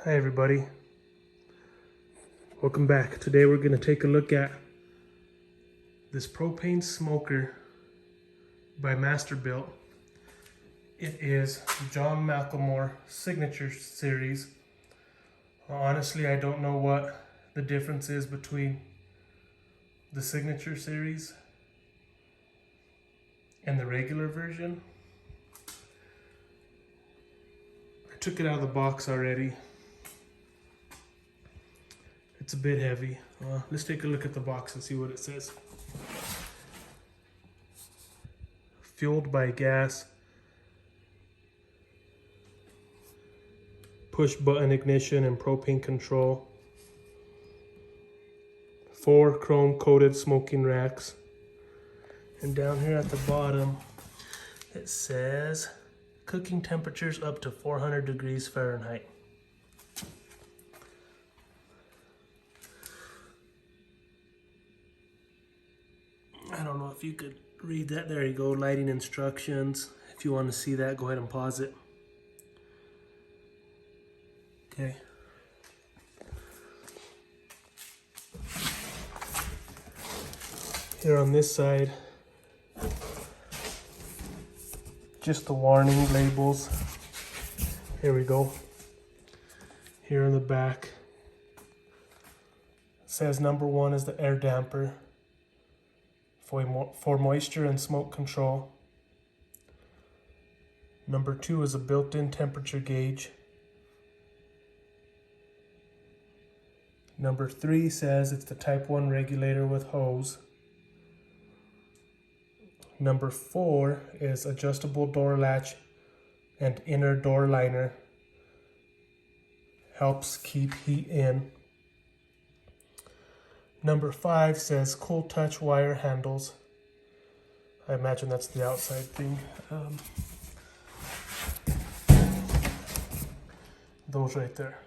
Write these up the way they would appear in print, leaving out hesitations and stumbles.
Hi everybody, welcome back. Today we're going to take a look at this propane smoker by MasterBuilt. It is John McLemore Signature Series. Honestly, I don't know what the difference is between the Signature Series and the regular version. I took it out of the box already. It's a bit heavy. Let's take a look at the box and see what it says. Fueled by gas, push button ignition and propane control, 4 chrome coated smoking racks, and down here at the bottom it says cooking temperatures up to 400 degrees Fahrenheit. I don't know if you could read that. There you go, lighting instructions. If you want to see that, go ahead and pause it. Okay. Here on this side, just the warning labels. Here we go. Here in the back, it says number 1 is the air damper for moisture and smoke control. Number 2 is a built-in temperature gauge. Number 3 says it's the type 1 regulator with hose. Number 4 is adjustable door latch and inner door liner. Helps keep heat in. Number 5 says cool touch wire handles. I imagine that's the outside thing. Those right there.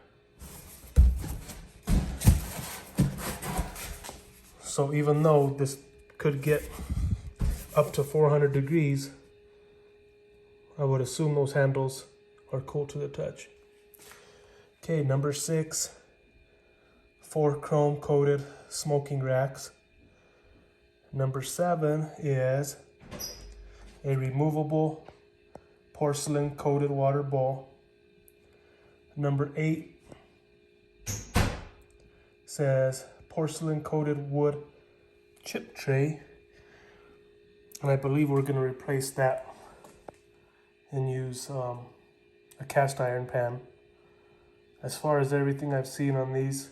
So even though this could get up to 400 degrees, I would assume those handles are cool to the touch. Okay, number 6. 4 chrome coated smoking racks. Number 7 is a removable porcelain coated water bowl. Number 8 says porcelain coated wood chip tray, and I believe we're going to replace that and use a cast iron pan. As far as everything I've seen on these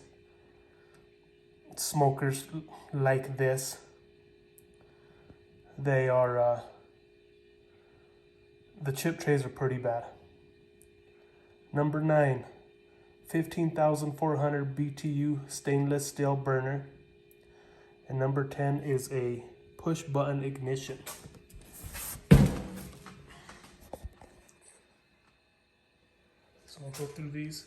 smokers like this, they are the chip trays are pretty bad. Number 9, 15,400 BTU stainless steel burner, and number 10 is a push button ignition. So I'll go through these.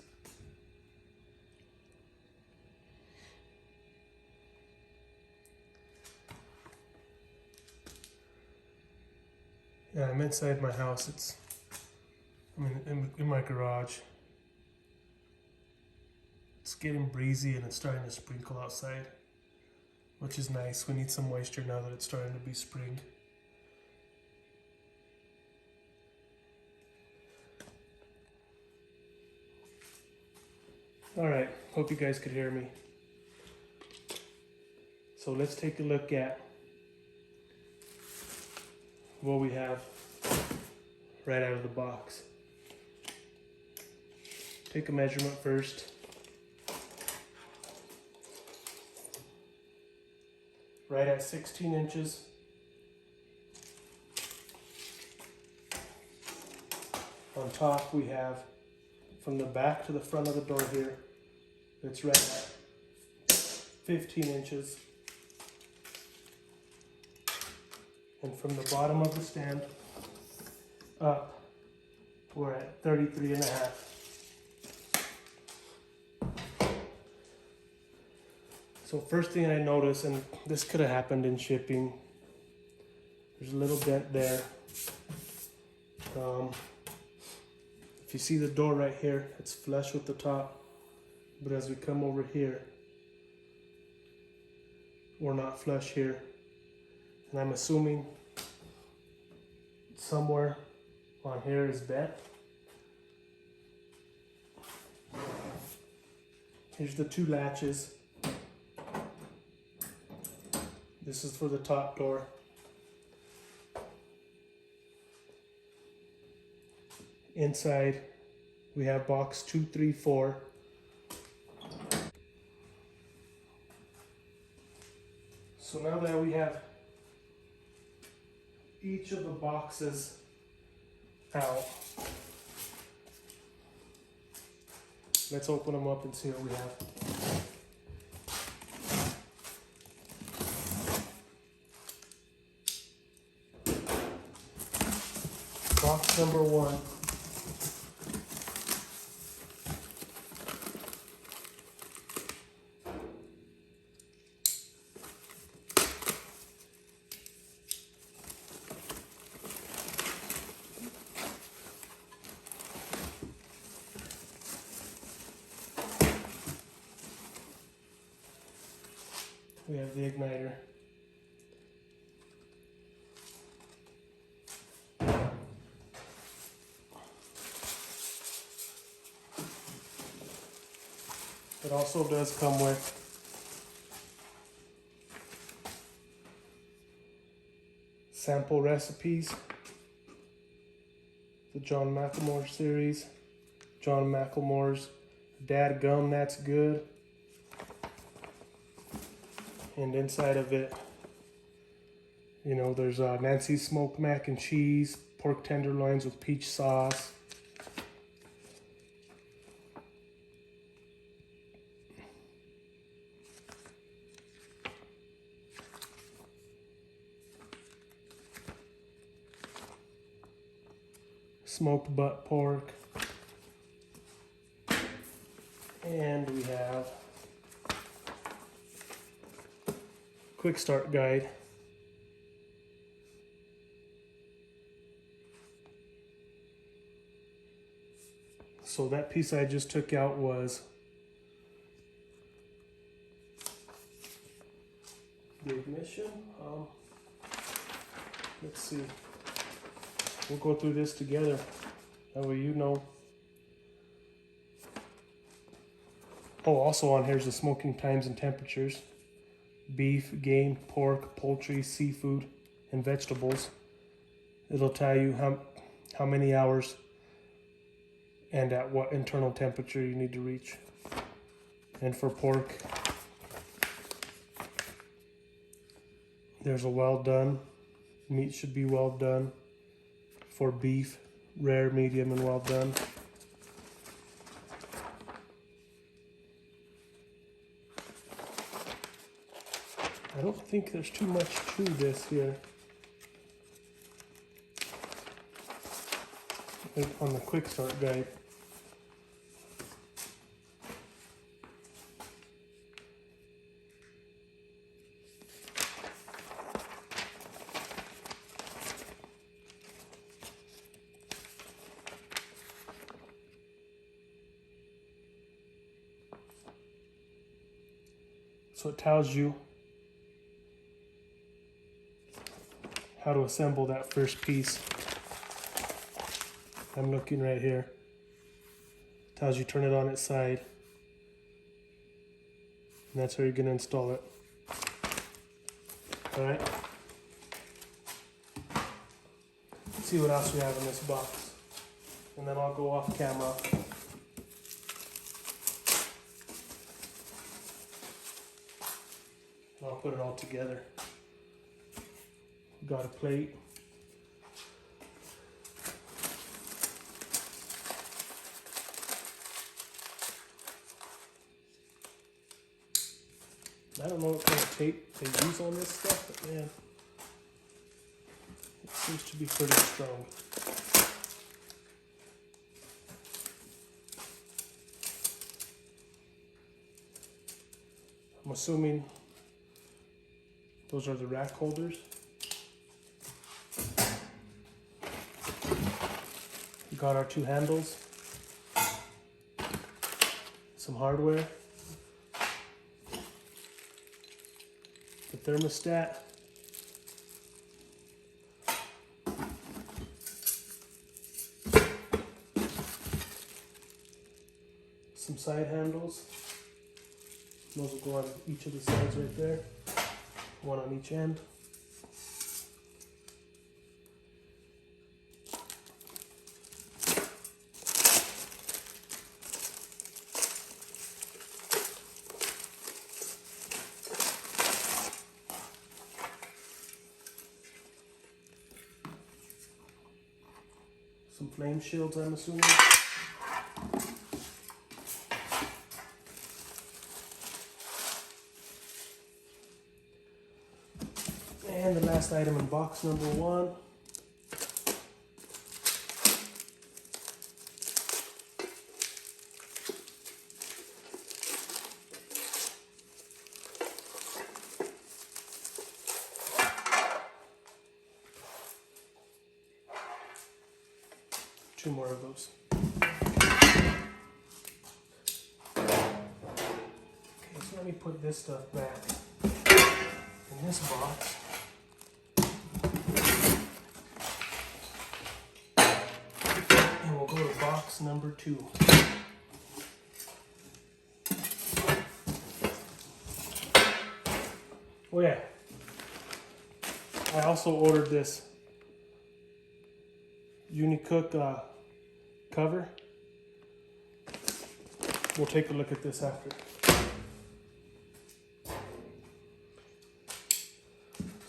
Yeah, I'm inside my house. In my garage. It's getting breezy and it's starting to sprinkle outside, which is nice. We need some moisture now that it's starting to be spring. All right, hope you guys could hear me. So let's take a look at what we have right out of the box. Take a measurement first. Right at 16 inches. On top we have from the back to the front of the door here, it's right at 15 inches. And from the bottom of the stand up, we're at 33.5. So first thing I noticed, and this could have happened in shipping, there's a little dent there. If you see the door right here, it's flush with the top. But as we come over here, we're not flush here. And I'm assuming somewhere on here is bent. Here's the two latches. This is for the top door. Inside, we have box 234. So now that we have each of the boxes out, let's open them up and see what we have. Box number 1. We have the igniter. It also does come with sample recipes, the John McLemore series, John McLemore's Dad Gum That's Good. And inside of it, you know, there's Nancy's smoked mac and cheese, pork tenderloins with peach sauce, smoked butt pork, and we have quick start guide. So that piece I just took out was the ignition. Let's see. We'll go through this together. That way you know. Oh, also on here's the smoking times and temperatures. Beef, game, pork, poultry, seafood, and vegetables. It'll tell you how many hours and at what internal temperature you need to reach. And for pork, there's a well done. Meat should be well done. For beef, rare, medium, and well done. I don't think there's too much to this here. On the quick start guide. So it tells you how to assemble that first piece. I'm looking right here. It tells you turn it on its side. And that's how you're going to install it. Alright. Let's see what else we have in this box. And then I'll go off camera. And I'll put it all together. Got a plate. I don't know what kind of tape they use on this stuff, but man, it seems to be pretty strong. I'm assuming those are the rack holders. We got our two handles. some hardware, the thermostat, some side handles. Those will go on each of the sides right there, one on each end. Some flame shields, I'm assuming. And the last item in box number 1. Two more of those. Okay, so let me put this stuff back in this box. And we'll go to box number 2. Oh yeah, I also ordered this Unicook cover. We'll take a look at this after.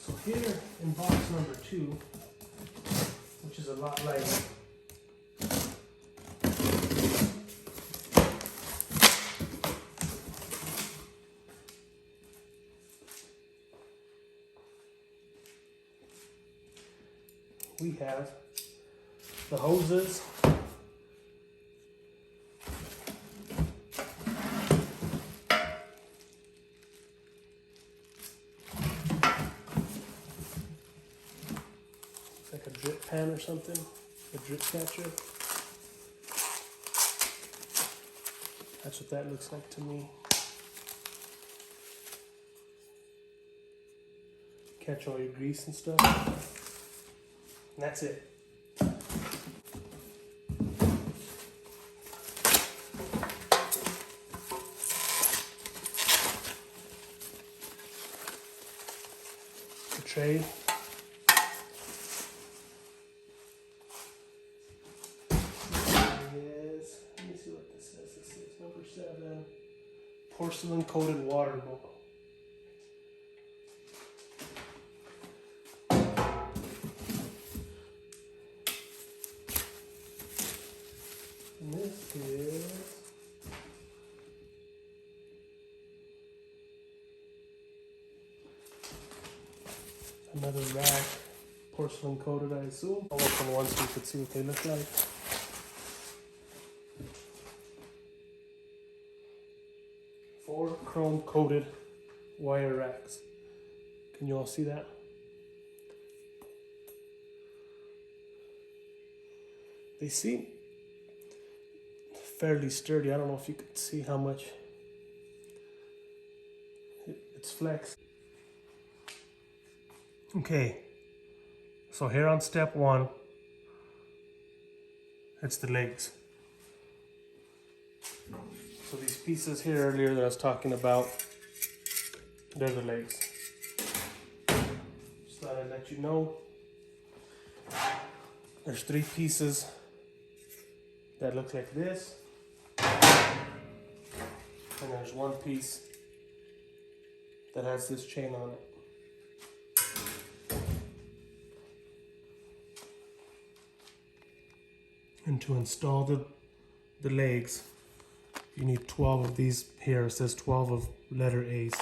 So here in box number 2, which is a lot lighter, we have the hoses, it's like a drip pan or something, a drip catcher. That's what that looks like to me. Catch all your grease and stuff. And that's it. The tray. Yes. Let me see what this says. This is number 7. Porcelain coated water bowl. And this is another rack, porcelain coated, I assume. I'll open one so you can see what they look like. Four chrome coated wire racks. Can you all see that? They seem fairly sturdy. I don't know if you can see how much it's flexed. Okay, so here on step 1, it's the legs. So these pieces here earlier that I was talking about, they're the legs. Just thought I'd let you know. There's 3 pieces that look like this. And there's one piece that has this chain on it. And to install the legs, you need 12 of these here. It says 12 of letter A's.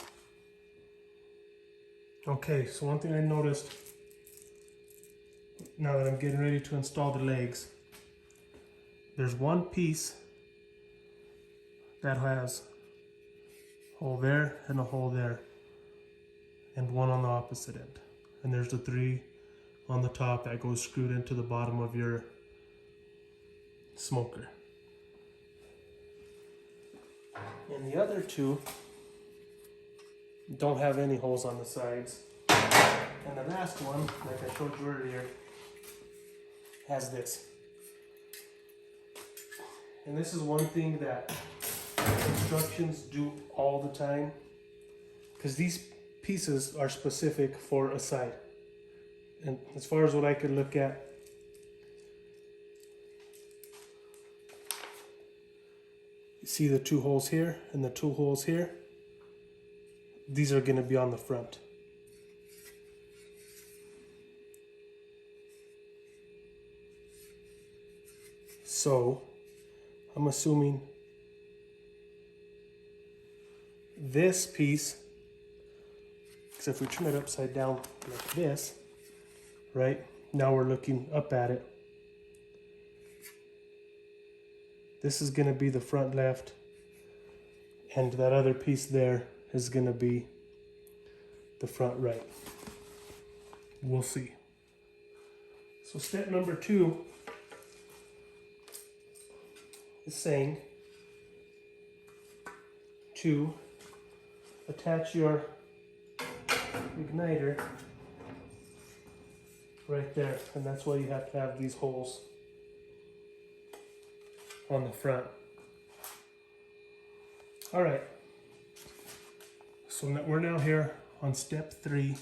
Okay, so one thing I noticed now that I'm getting ready to install the legs, there's one piece that has a hole there and a hole there, and one on the opposite end. And there's the 3 on the top that goes screwed into the bottom of your And the other two don't have any holes on the sides. And the last one, like I showed you earlier, has this. And this is one thing that constructions do all the time, because these pieces are specific for a side. And as far as what I could look at, you see the two holes here and the two holes here. These are going to be on the front. So I'm assuming this piece, because if we turn it upside down like this, right, now we're looking up at it. This is going to be the front left, and that other piece there is going to be the front right. We'll see. So step number 2 is saying to attach your igniter right there, and that's why you have to have these holes on the front. All right, so we're now here on step 3,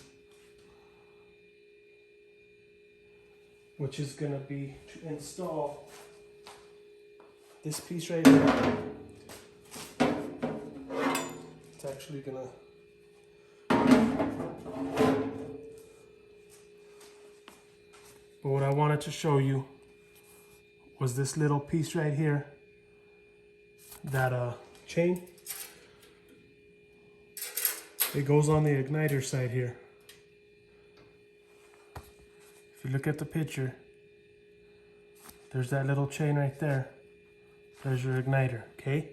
which is going to be to install this piece right here. It's actually going to but what I wanted to show you was this little piece right here, that chain. It goes on the igniter side here. If you look at the picture, there's that little chain right there. There's your igniter, okay?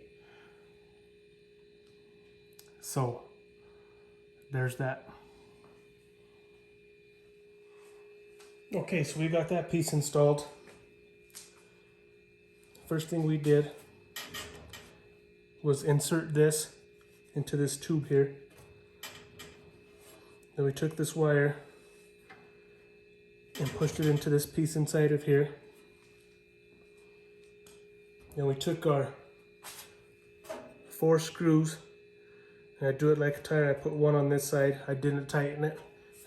So, there's that. Okay, so we got that piece installed. First thing we did was insert this into this tube here. Then we took this wire and pushed it into this piece inside of here. Then we took our 4 screws, and I do it like a tire. I put one on this side. I didn't tighten it.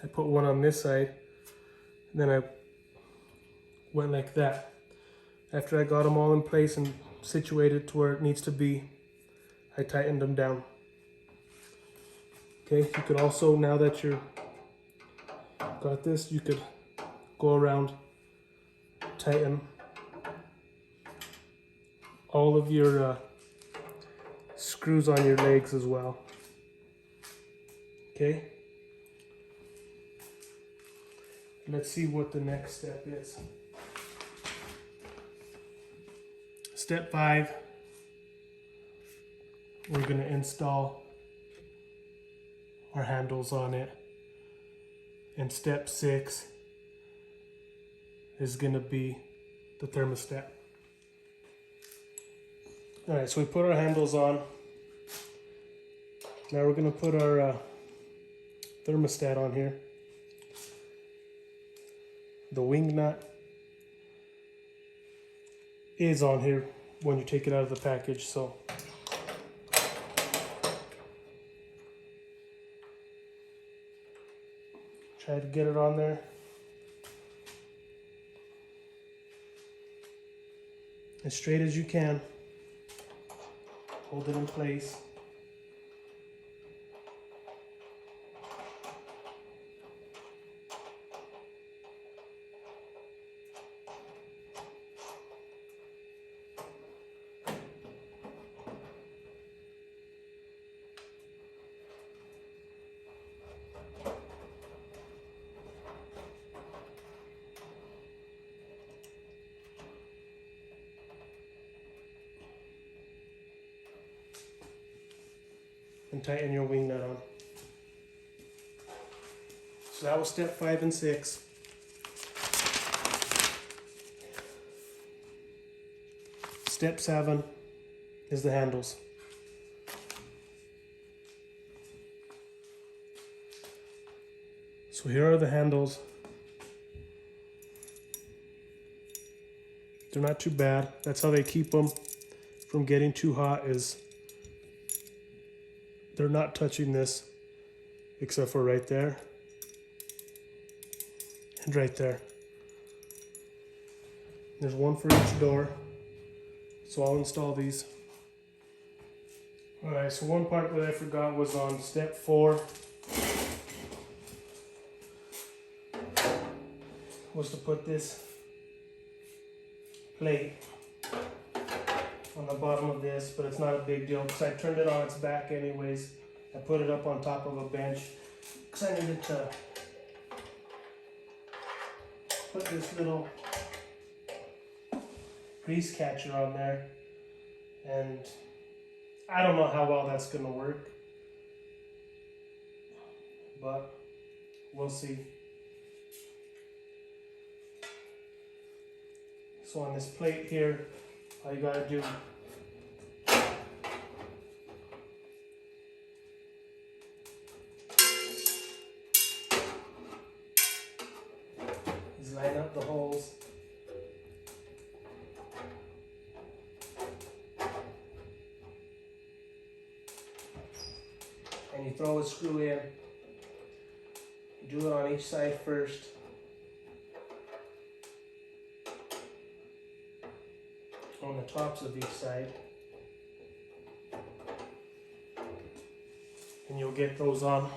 I put one on this side. And then I went like that. After I got them all in place and situated to where it needs to be, I tightened them down. Okay, you could also, now that you're got this, you could go around, tighten all of your screws on your legs as well. Okay, let's see what the next step is. Step 5, we're going to install our handles on it. And step 6 is going to be the thermostat. Alright, so we put our handles on. Now we're going to put our thermostat on here. The wing nut is on here when you take it out of the package, so try to get it on there. As straight as you can. Hold it in place. And tighten your wing nut on. So that was step 5 and 6. Step 7 is the handles. So here are the handles. They're not too bad. That's how they keep them from getting too hot, is they're not touching this except for right there and right there. There's one for each door. So I'll install these. Alright, so one part that I forgot was on step 4 was to put this plate on the bottom of this, but it's not a big deal because I turned it on its back anyways. I put it up on top of a bench because I needed to put this little grease catcher on there, and I don't know how well that's going to work, but we'll see. So on this plate here, all you gotta do is line up the holes. And you throw a screw in. You do it on each side first. On the tops of each side. And you'll get those on.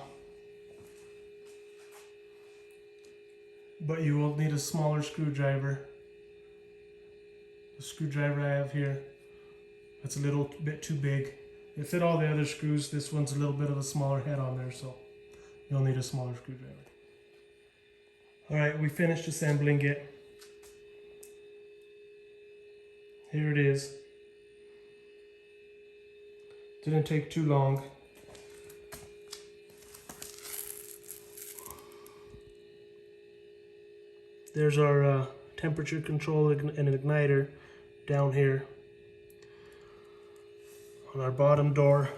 But you will need a smaller screwdriver. The screwdriver I have here, that's a little bit too big. It fit all the other screws. This one's a little bit of a smaller head on there, so you'll need a smaller screwdriver. Alright, we finished assembling it. Here it is. Didn't take too long. There's our temperature control and igniter down here. On our bottom door,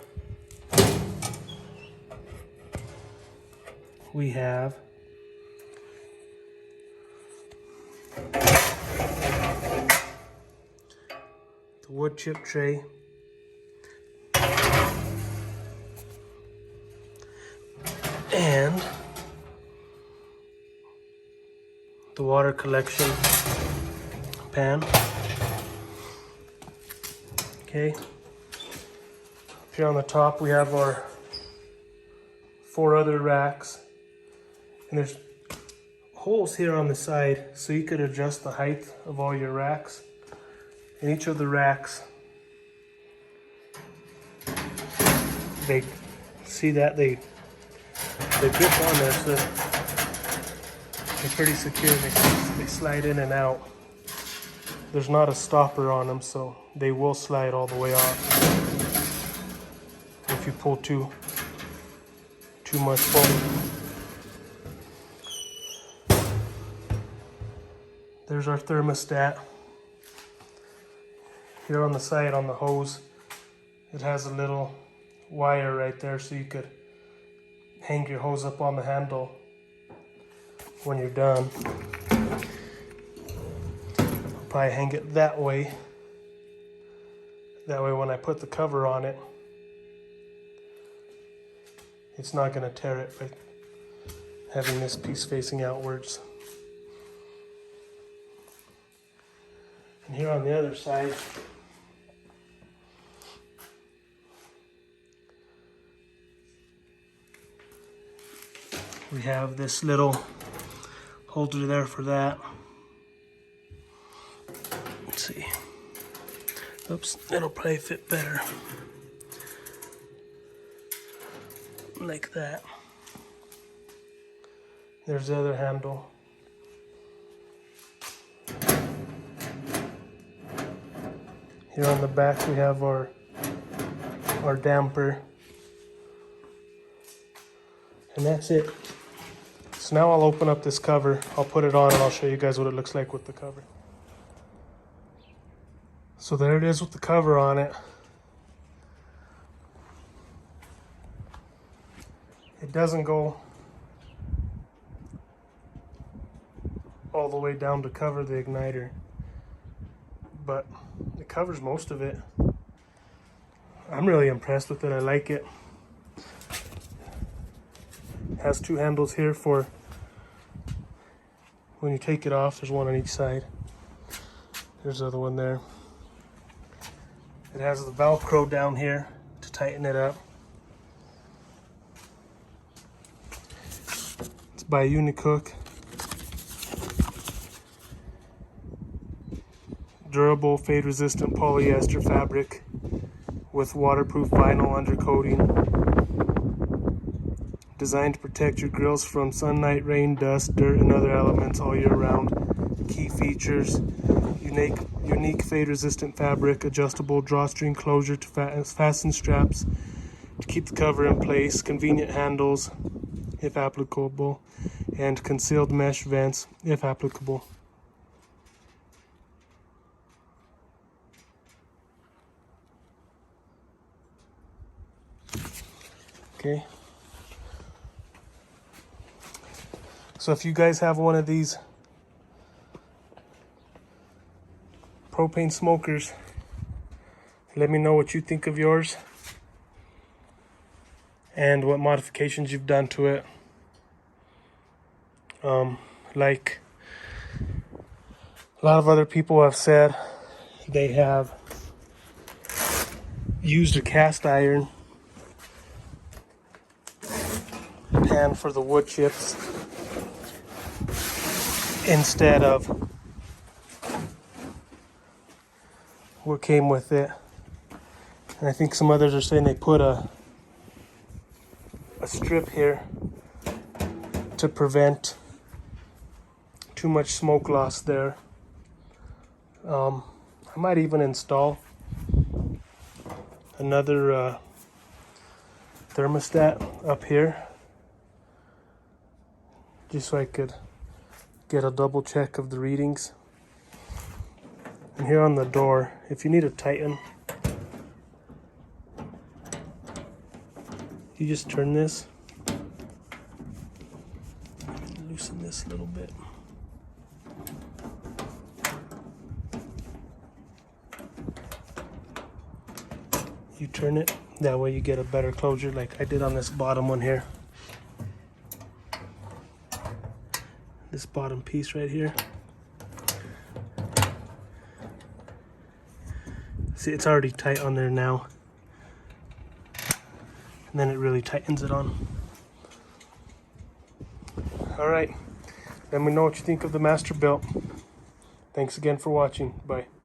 we have the wood chip tray, and the water collection pan. Okay. Here on the top we have our 4 other racks, and there's holes here on the side so you could adjust the height of all your racks. And each of the racks, they see that they grip on there, so they're pretty secure. They slide in and out. There's not a stopper on them, so they will slide all the way off if you pull too much forward. There's our thermostat. Here on the side on the hose, it has a little wire right there so you could hang your hose up on the handle when you're done. I'll probably hang it that way. That way when I put the cover on it, it's not going to tear it by having this piece facing outwards. And here on the other side, we have this little holder there for that. Let's see. Oops, it'll probably fit better. Like that. There's the other handle. Here on the back we have our damper. And that's it. So now I'll open up this cover. I'll put it on and I'll show you guys what it looks like with the cover. So there it is with the cover on it. It doesn't go all the way down to cover the igniter, but it covers most of it. I'm really impressed with it. I like it. It has two handles here for when you take it off. There's one on each side. There's the other one there. It has the Velcro down here to tighten it up. It's by Unicook. Durable, fade-resistant polyester fabric with waterproof vinyl undercoating. Designed to protect your grills from sunlight, rain, dust, dirt, and other elements all year round. Key features: unique fade-resistant fabric, adjustable drawstring closure to fasten straps to keep the cover in place, convenient handles if applicable, and concealed mesh vents if applicable. Okay. So if you guys have one of these propane smokers, let me know what you think of yours and what modifications you've done to it. Like a lot of other people have said, they have used a cast iron pan for the wood chips instead of what came with it. And I think some others are saying they put a strip here to prevent too much smoke loss there. I might even install another thermostat up here just so I could get a double check of the readings. And here on the door, if you need to tighten, you just turn this, loosen this a little bit. You turn it, that way you get a better closure like I did on this bottom one here. This bottom piece right here. See, it's already tight on there now. And then it really tightens it on. Alright, let me know what you think of the MasterBuilt. Thanks again for watching. Bye.